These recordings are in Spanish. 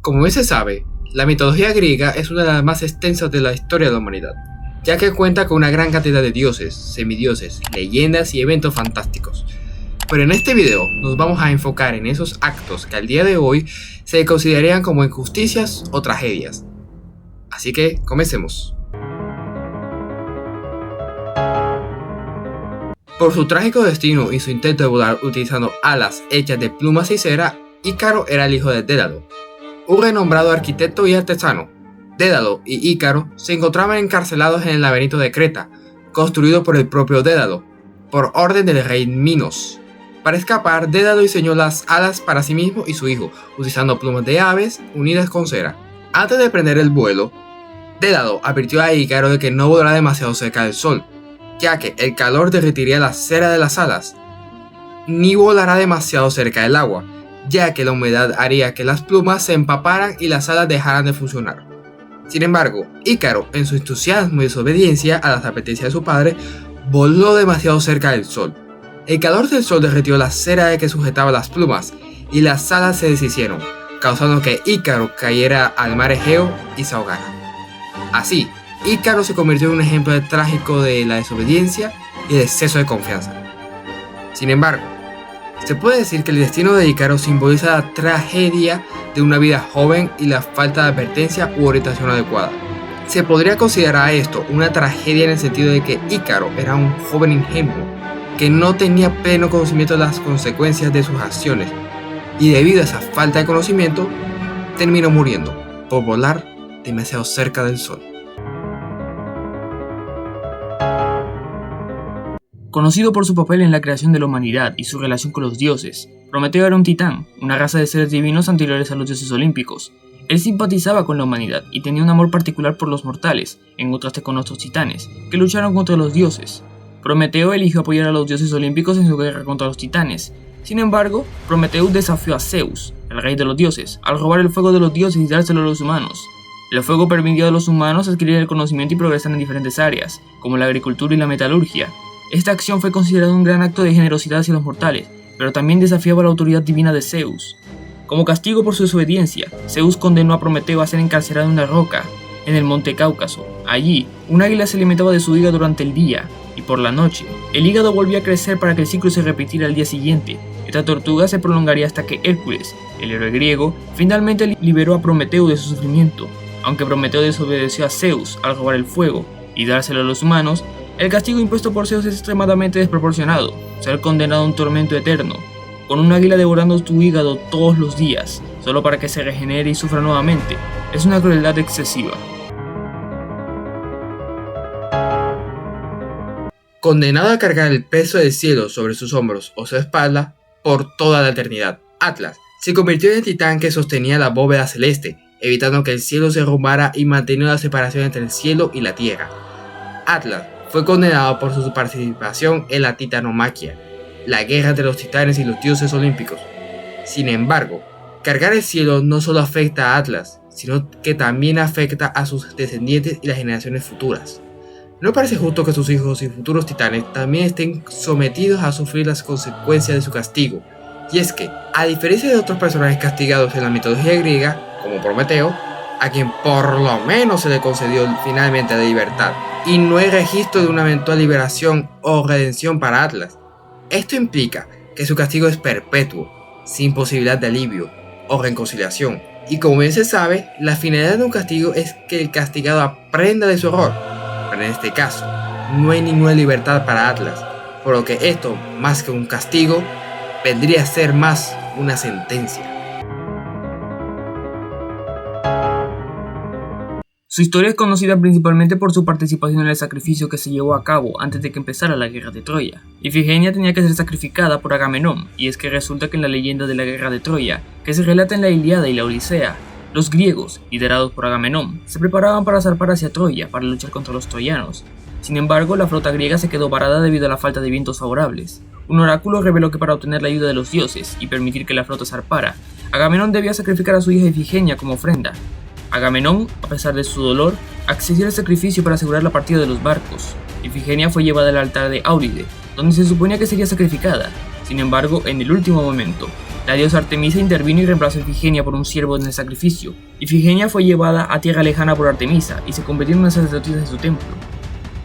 Como bien se sabe, la mitología griega es una de las más extensas de la historia de la humanidad, ya que cuenta con una gran cantidad de dioses, semidioses, leyendas y eventos fantásticos. Pero en este video nos vamos a enfocar en esos actos que al día de hoy se considerarían como injusticias o tragedias. Así que comencemos. Por su trágico destino y su intento de volar utilizando alas hechas de plumas y cera, Ícaro era el hijo de Dédalo, un renombrado arquitecto y artesano. Dédalo y Ícaro se encontraban encarcelados en el laberinto de Creta, construido por el propio Dédalo, por orden del rey Minos. Para escapar, Dédalo diseñó las alas para sí mismo y su hijo, utilizando plumas de aves unidas con cera. Antes de emprender el vuelo, Dédalo advirtió a Ícaro de que no volará demasiado cerca del sol, ya que el calor derretiría la cera de las alas, ni volará demasiado cerca del agua, ya que la humedad haría que las plumas se empaparan y las alas dejaran de funcionar. Sin embargo, Ícaro, en su entusiasmo y desobediencia a las apetencias de su padre, voló demasiado cerca del sol. El calor del sol derritió la cera que sujetaba las plumas y las alas se deshicieron, causando que Ícaro cayera al mar Egeo y se ahogara. Así, Ícaro se convirtió en un ejemplo trágico de la desobediencia y el exceso de confianza. Sin embargo, se puede decir que el destino de Ícaro simboliza la tragedia de una vida joven y la falta de advertencia u orientación adecuada. Se podría considerar esto una tragedia en el sentido de que Ícaro era un joven ingenuo que no tenía pleno conocimiento de las consecuencias de sus acciones y debido a esa falta de conocimiento terminó muriendo por volar demasiado cerca del sol. Conocido por su papel en la creación de la humanidad y su relación con los dioses, Prometeo era un titán, una raza de seres divinos anteriores a los dioses olímpicos. Él simpatizaba con la humanidad y tenía un amor particular por los mortales, en contraste con otros titanes, que lucharon contra los dioses. Prometeo eligió apoyar a los dioses olímpicos en su guerra contra los titanes. Sin embargo, Prometeo desafió a Zeus, el rey de los dioses, al robar el fuego de los dioses y dárselo a los humanos. El fuego permitió a los humanos adquirir el conocimiento y progresar en diferentes áreas, como la agricultura y la metalurgia. Esta acción fue considerada un gran acto de generosidad hacia los mortales, pero también desafiaba la autoridad divina de Zeus. Como castigo por su desobediencia, Zeus condenó a Prometeo a ser encarcelado en una roca, en el monte Cáucaso. Allí, un águila se alimentaba de su hígado durante el día, y por la noche, el hígado volvía a crecer para que el ciclo se repitiera al día siguiente. Esta tortuga se prolongaría hasta que Hércules, el héroe griego, finalmente liberó a Prometeo de su sufrimiento. Aunque Prometeo desobedeció a Zeus al robar el fuego y dárselo a los humanos, el castigo impuesto por Zeus es extremadamente desproporcionado, ser condenado a un tormento eterno, con un águila devorando tu hígado todos los días, solo para que se regenere y sufra nuevamente. Es una crueldad excesiva. Condenado a cargar el peso del cielo sobre sus hombros o su espalda por toda la eternidad, Atlas se convirtió en el titán que sostenía la bóveda celeste, evitando que el cielo se derrumbara y manteniendo la separación entre el cielo y la tierra. Atlas fue condenado por su participación en la titanomaquia, la guerra entre los titanes y los dioses olímpicos. Sin embargo, cargar el cielo no solo afecta a Atlas, sino que también afecta a sus descendientes y las generaciones futuras. ¿No parece justo que sus hijos y futuros titanes también estén sometidos a sufrir las consecuencias de su castigo? Y es que, a diferencia de otros personajes castigados en la mitología griega, como Prometeo, a quien por lo menos se le concedió finalmente la libertad, y no hay registro de una eventual liberación o redención para Atlas. Esto implica que su castigo es perpetuo, sin posibilidad de alivio o reconciliación, y como bien se sabe, la finalidad de un castigo es que el castigado aprenda de su error, pero en este caso, no hay ninguna libertad para Atlas, por lo que esto, más que un castigo, vendría a ser más una sentencia. Su historia es conocida principalmente por su participación en el sacrificio que se llevó a cabo antes de que empezara la guerra de Troya. Ifigenia tenía que ser sacrificada por Agamenón, y es que resulta que en la leyenda de la guerra de Troya, que se relata en la Ilíada y la Odisea, los griegos, liderados por Agamenón, se preparaban para zarpar hacia Troya para luchar contra los troyanos. Sin embargo, la flota griega se quedó varada debido a la falta de vientos favorables. Un oráculo reveló que para obtener la ayuda de los dioses y permitir que la flota zarpara, Agamenón debía sacrificar a su hija Ifigenia como ofrenda. Agamenón, a pesar de su dolor, accedió al sacrificio para asegurar la partida de los barcos. Ifigenia fue llevada al altar de Áuride, donde se suponía que sería sacrificada. Sin embargo, en el último momento, La diosa Artemisa intervino y reemplazó a Ifigenia por un ciervo en el sacrificio. Ifigenia fue llevada a tierra lejana por Artemisa y se convirtió en una sacerdotisa de su templo.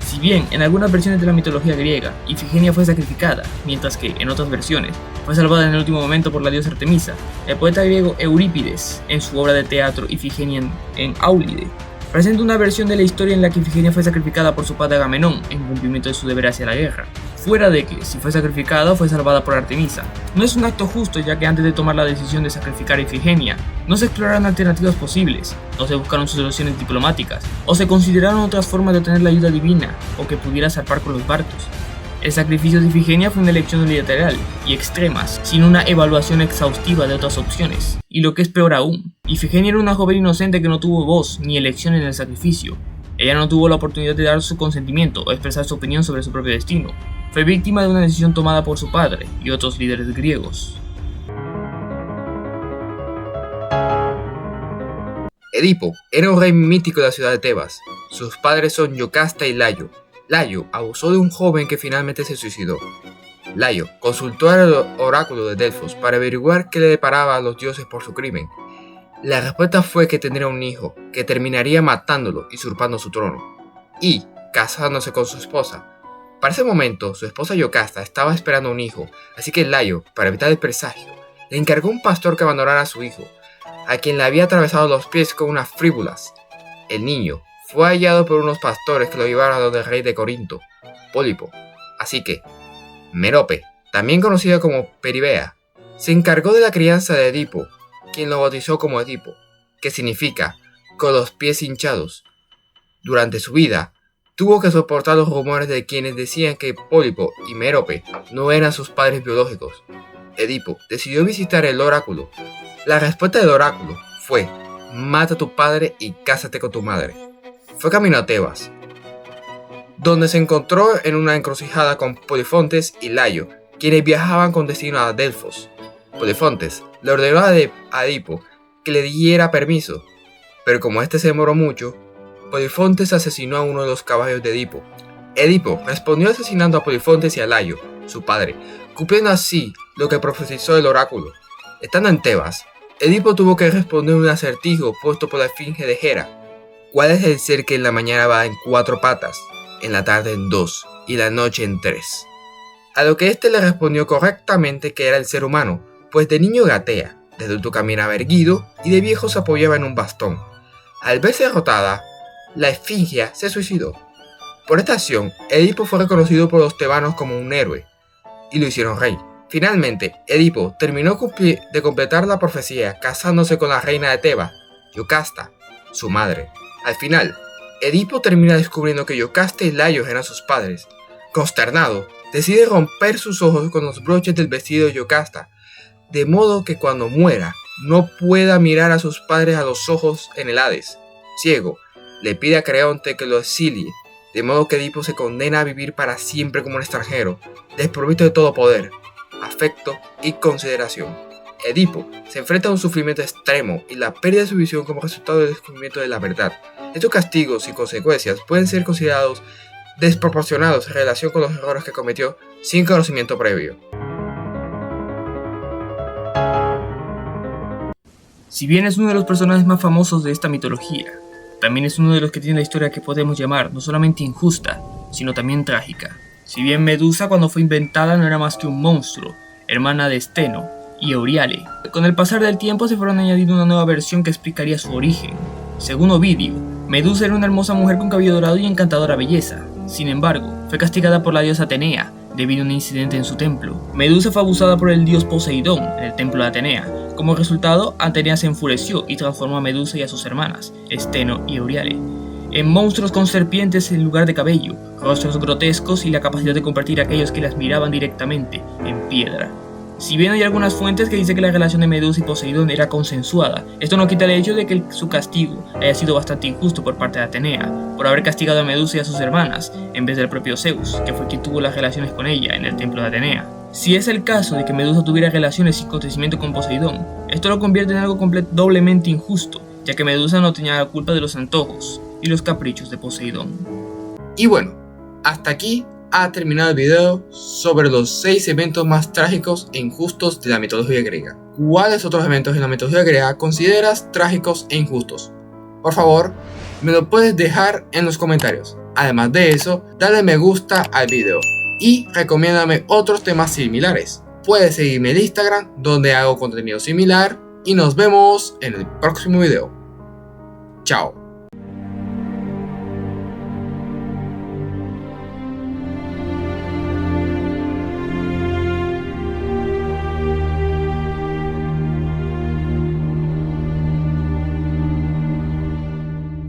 Si bien en algunas versiones de la mitología griega, Ifigenia fue sacrificada, mientras que en otras versiones fue salvada en el último momento por la diosa Artemisa, el poeta griego Eurípides, en su obra de teatro Ifigenia en Áulide, presenta una versión de la historia en la que Ifigenia fue sacrificada por su padre Agamenón en cumplimiento de su deber hacia la guerra. Fuera de que, si fue sacrificada, fue salvada por Artemisa. No es un acto justo, ya que antes de tomar la decisión de sacrificar a Ifigenia, no se exploraron alternativas posibles, no se buscaron soluciones diplomáticas, o se consideraron otras formas de obtener la ayuda divina, o que pudiera zarpar con los barcos. El sacrificio de Ifigenia fue una elección unilateral y extrema, sin una evaluación exhaustiva de otras opciones. Y lo que es peor aún, Ifigenia era una joven inocente que no tuvo voz ni elección en el sacrificio. Ella no tuvo la oportunidad de dar su consentimiento o expresar su opinión sobre su propio destino. Fue víctima de una decisión tomada por su padre y otros líderes griegos. Edipo era un rey mítico de la ciudad de Tebas. Sus padres son Yocasta y Layo. Layo abusó de un joven que finalmente se suicidó. Layo consultó al oráculo de Delfos para averiguar qué le deparaba a los dioses por su crimen. La respuesta fue que tendría un hijo, que terminaría matándolo y usurpando su trono, y casándose con su esposa. Para ese momento, su esposa Yocasta estaba esperando un hijo, así que Layo, para evitar el presagio, le encargó a un pastor que abandonara a su hijo, a quien le había atravesado los pies con unas fríbulas. El niño fue hallado por unos pastores que lo llevaron a donde el rey de Corinto, Pólipo. Así que Merope, también conocida como Peribea, se encargó de la crianza de Edipo, quien lo bautizó como Edipo, que significa con los pies hinchados. Durante su vida, tuvo que soportar los rumores de quienes decían que Pólipo y Merope no eran sus padres biológicos. Edipo decidió visitar el oráculo. La respuesta del oráculo fue: mata a tu padre y cásate con tu madre. Fue camino a Tebas, donde se encontró en una encrucijada con Polifontes y Layo, quienes viajaban con destino a Delfos. Polifontes le ordenó a Edipo que le diera permiso, pero como este se demoró mucho, Polifontes asesinó a uno de los caballos de Edipo. Edipo respondió asesinando a Polifontes y a Layo, su padre, cumpliendo así lo que profetizó el oráculo. Estando en Tebas, Edipo tuvo que responder un acertijo puesto por la esfinge de Hera. ¿Cuál es el ser que en la mañana va en 4 patas, en la tarde en 2 y la noche en 3? A lo que éste le respondió correctamente que era el ser humano, pues de niño gatea, de adulto caminaba erguido y de viejo se apoyaba en un bastón. Al verse derrotada, la esfinge se suicidó. Por esta acción, Edipo fue reconocido por los tebanos como un héroe, y lo hicieron rey. Finalmente, Edipo terminó de completar la profecía casándose con la reina de Tebas, Yocasta, su madre. Al final, Edipo termina descubriendo que Yocasta y Layo eran sus padres. Consternado, decide romper sus ojos con los broches del vestido de Yocasta, de modo que cuando muera no pueda mirar a sus padres a los ojos en el Hades. Ciego, le pide a Creonte que lo exilie, de modo que Edipo se condena a vivir para siempre como un extranjero, desprovisto de todo poder, afecto y consideración. Edipo se enfrenta a un sufrimiento extremo y la pérdida de su visión como resultado del descubrimiento de la verdad. Estos castigos y consecuencias pueden ser considerados desproporcionados en relación con los errores que cometió sin conocimiento previo. Si bien es uno de los personajes más famosos de esta mitología, también es uno de los que tiene la historia que podemos llamar no solamente injusta, sino también trágica. Si bien Medusa cuando fue inventada no era más que un monstruo, hermana de Steno y Euriale, con el pasar del tiempo se fueron añadiendo una nueva versión que explicaría su origen. Según Ovidio, Medusa era una hermosa mujer con cabello dorado y encantadora belleza. Sin embargo, fue castigada por la diosa Atenea debido a un incidente en su templo. Medusa fue abusada por el dios Poseidón en el templo de Atenea. Como resultado, Atenea se enfureció y transformó a Medusa y a sus hermanas, Steno y Euriale, en monstruos con serpientes en lugar de cabello, rostros grotescos y la capacidad de convertir a aquellos que las miraban directamente en piedra. Si bien hay algunas fuentes que dicen que la relación de Medusa y Poseidón era consensuada, esto no quita el hecho de que su castigo haya sido bastante injusto por parte de Atenea, por haber castigado a Medusa y a sus hermanas, en vez del propio Zeus, que fue quien tuvo las relaciones con ella en el templo de Atenea. Si es el caso de que Medusa tuviera relaciones sin consentimiento con Poseidón, esto lo convierte en algo doblemente injusto, ya que Medusa no tenía la culpa de los antojos y los caprichos de Poseidón. Y bueno, hasta aquí ha terminado el video sobre los 6 eventos más trágicos e injustos de la mitología griega. ¿Cuáles otros eventos en la mitología griega consideras trágicos e injustos? Por favor, me lo puedes dejar en los comentarios. Además de eso, dale me gusta al video y recomiéndame otros temas similares. Puedes seguirme en Instagram, donde hago contenido similar, y nos vemos en el próximo video. Chao.